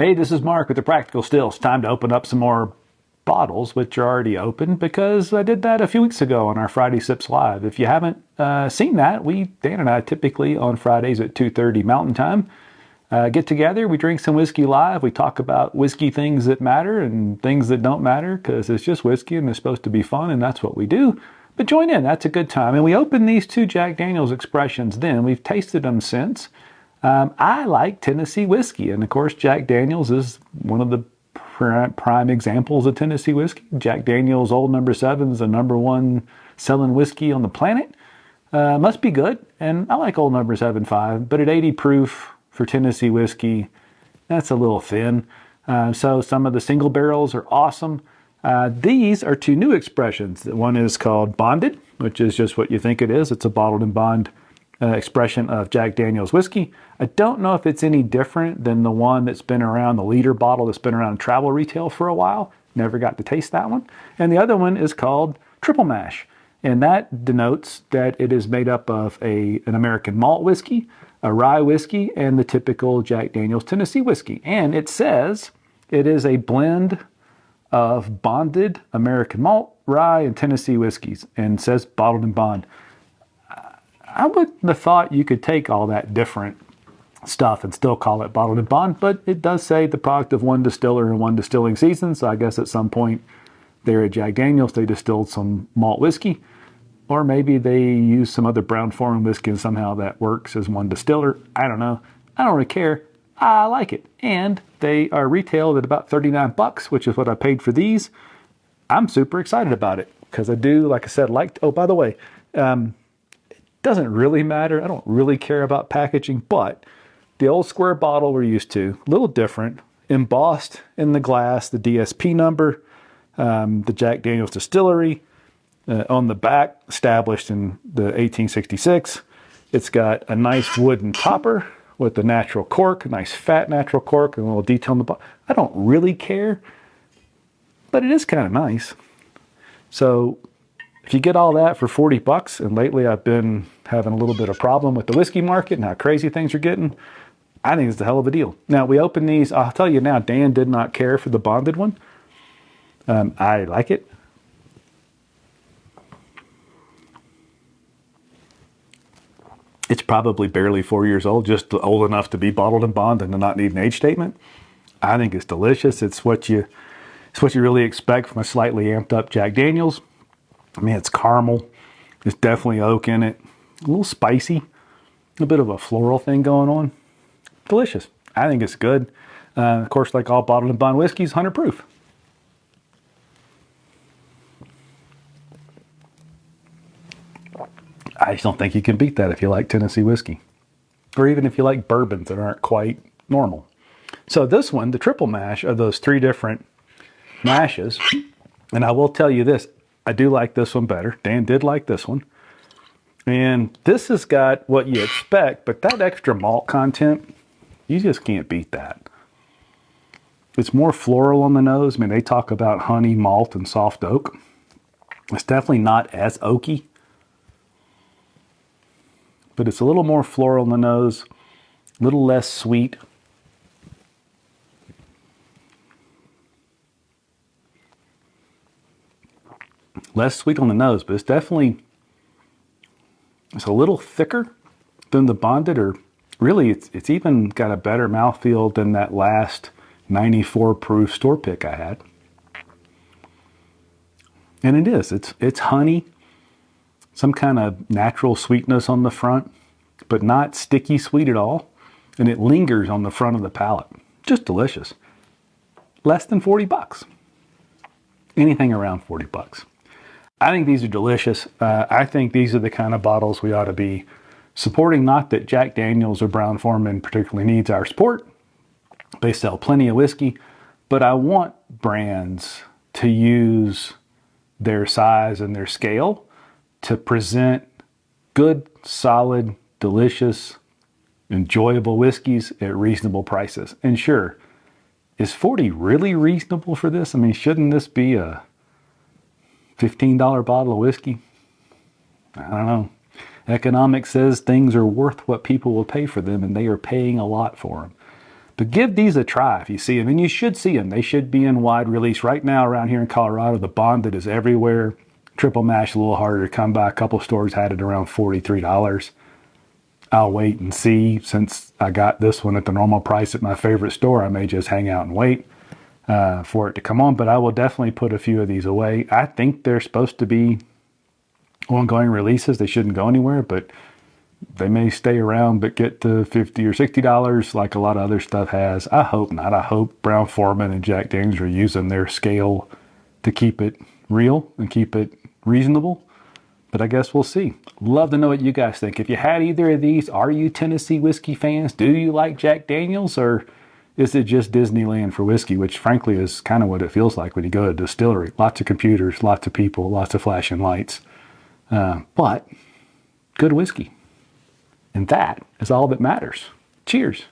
Hey, this is Mark with the Practical Stills. Time to open up some more bottles, which are already open, because I did that a few weeks ago on our Friday Sips Live. If you haven't seen that, Dan and I typically on Fridays at 2:30 Mountain Time get together, we drink some whiskey live, we talk about whiskey things that matter and things that don't matter, because it's just whiskey and it's supposed to be fun, and that's what we do. But join in, that's a good time. And we opened these two Jack Daniel's expressions then. We've tasted them since. I like Tennessee whiskey, and of course Jack Daniel's is one of the prime examples of Tennessee whiskey. Jack Daniel's Old No. 7 is the #1 selling whiskey on the planet. Must be good, and I like Old No. 7.5, but at 80 proof for Tennessee whiskey, that's a little thin. So some of the single barrels are awesome. These are two new expressions. One is called Bonded, which is just what you think it is. It's a bottled and bond expression of Jack Daniel's whiskey. I don't know if it's any different than the one that's been around, the liter bottle that's been around travel retail for a while. Never got to taste that one. And the other one is called Triple Mash. And that denotes that it is made up of an American malt whiskey, a rye whiskey, and the typical Jack Daniel's Tennessee whiskey. And it says it is a blend of bonded American malt, rye, and Tennessee whiskeys, and says bottled and bond. I wouldn't have thought you could take all that different stuff and still call it bottled and bond, but it does say the product of one distiller and one distilling season, so I guess at some point there at Jack Daniel's they distilled some malt whiskey, or maybe they used some other Brown-Forman whiskey and somehow that works as one distiller. I don't know. I don't really care. I like it. And they are retailed at about $39, which is what I paid for these. I'm super excited about it because I do, like I said, oh, by the way, doesn't really matter. I don't really care about packaging, but the old square bottle we're used to, a little different, embossed in the glass, the DSP number, the Jack Daniel's Distillery, on the back, established in the 1866. It's got a nice wooden topper with a natural cork, a nice fat natural cork, and a little detail on the bottom. I don't really care, but it is kind of nice. So if you get all that for $40, and lately I've been having a little bit of problem with the whiskey market and how crazy things are getting, I think it's a hell of a deal. Now, we open these, I'll tell you now, Dan did not care for the bonded one. I like it. It's probably barely 4 years old, just old enough to be bottled and bond and to not need an age statement. I think it's delicious. It's what you really expect from a slightly amped up Jack Daniel's. I mean, it's caramel. There's definitely oak in it. A little spicy. A bit of a floral thing going on. Delicious. I think it's good. Of course, like all bottled and bond whiskeys, 100 proof. I just don't think you can beat that if you like Tennessee whiskey. Or even if you like bourbons that aren't quite normal. So this one, the triple mash, of those three different mashes, and I will tell you this, I do like this one better. Dan did like this one. And this has got what you expect, but that extra malt content, you just can't beat that. It's more floral on the nose. I mean, they talk about honey, malt, and soft oak. It's definitely not as oaky, but it's a little more floral on the nose, a little less sweet. Less sweet on the nose, but it's a little thicker than the bonded, or really it's even got a better mouthfeel than that last 94 proof store pick I had. And it is, it's honey, some kind of natural sweetness on the front, but not sticky sweet at all. And it lingers on the front of the palate. Just delicious. Less than $40. Anything around $40. I think these are delicious. I think these are the kind of bottles we ought to be supporting. Not that Jack Daniel's or Brown-Forman particularly needs our support. They sell plenty of whiskey, but I want brands to use their size and their scale to present good, solid, delicious, enjoyable whiskeys at reasonable prices. And sure, is $40 really reasonable for this? I mean, shouldn't this be a $15 bottle of whiskey? I don't know. Economics says things are worth what people will pay for them, and they are paying a lot for them. But give these a try if you see them, and you should see them. They should be in wide release. Right now around here in Colorado, the bonded is everywhere. Triple mash a little harder to come by. A couple stores had it around $43. I'll wait and see. Since I got this one at the normal price at my favorite store, I may just hang out and wait for it to come on. But I will definitely put a few of these away. I think they're supposed to be ongoing releases. They shouldn't go anywhere, but they may stay around but get to $50 or $60 like a lot of other stuff has. I hope not. I hope Brown-Forman and Jack Daniels are using their scale to keep it real and keep it reasonable. But I guess we'll see. Love to know what you guys think. If you had either of these, are you Tennessee whiskey fans? Do you like Jack Daniels, or is it just Disneyland for whiskey, which frankly is kind of what it feels like when you go to a distillery. Lots of computers, lots of people, lots of flashing lights. But good whiskey. And that is all that matters. Cheers.